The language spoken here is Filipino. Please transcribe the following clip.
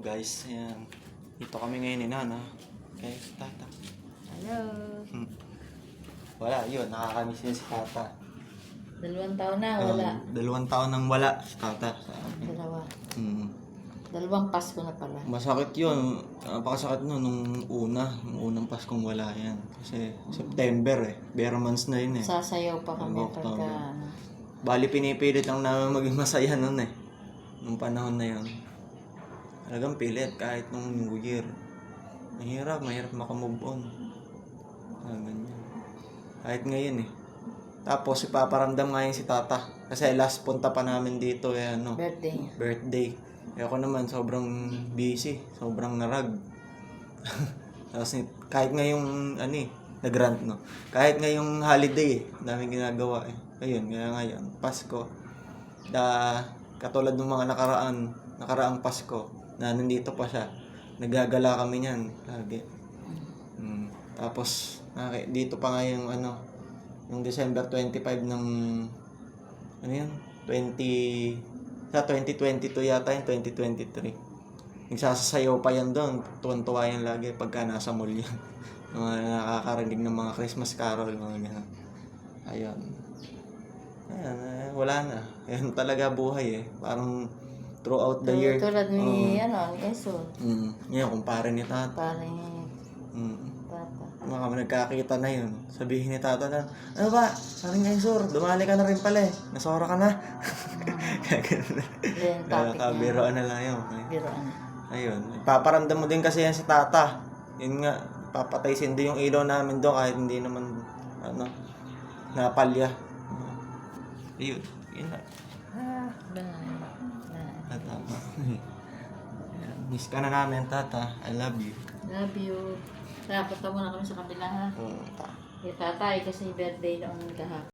Guys, ayan. Dito kami ngayon ni Nana. Guys, tata. Hello. Wala, yun. Nakakamiss niya si tata. 2 taon na, wala. 2 taon nang wala si tata sa akin. 2. 2 Pasko na pala. Masakit yun. Napakasakit nun nung unang Paskong wala yan. Kasi September bare months na yun eh. Sasayaw pa kami October. pagka ano. Bali pinipilit lang namin maging masaya nun eh. Nung panahon na yun. Talagang pilit kahit nung New Year. Mahirap makamove on. Ganyan. Kahit ngayon eh. Tapos ipaparamdam nga yun si tata. Kasi last punta pa namin dito eh ano. Birthday. Eh ako naman sobrang busy. Sobrang narag. Tapos kahit ngayong ano eh. Nag-rant no. Kahit ngayong holiday eh. Daming ginagawa eh. Ayun, kaya ngayon. Pasko. Katulad ng mga nakaraang Pasko. Na nandito pa siya. Nagagala kami niyan. Lagi. Tapos dito pa nga yung ano. Yung December 25 ng ano yun? 2022 yata yung 2023. Nagsasayaw pa yan doon. Tuwan-tuwa yan lagi pagka nasa mall yan. Mga nakakarinig ng mga Christmas carol. Mga ganun. Ayun. Ayan, wala na. Ayan talaga buhay eh. Parang throughout the year. Tulad ni Eso. Yan, kumpare ni tata. Parang tata. Mga kami nagkakita na yun. Sabihin ni tata na, ano ba? Saring Ensor, dumali ka na rin pala eh. Nasora ka na. Biroan na lang yun. Biroan. Ayun. Paparamdam mo din kasi yan si tata. Yun nga, papatay sindi yung ilaw namin doon kahit hindi naman, napalya. Ayun. Yun na. Tata. Miss ka na namin, tata. I love you. Love you. Punta muna kami sa kabila ha. Tatay kasi birthday noong kahapon.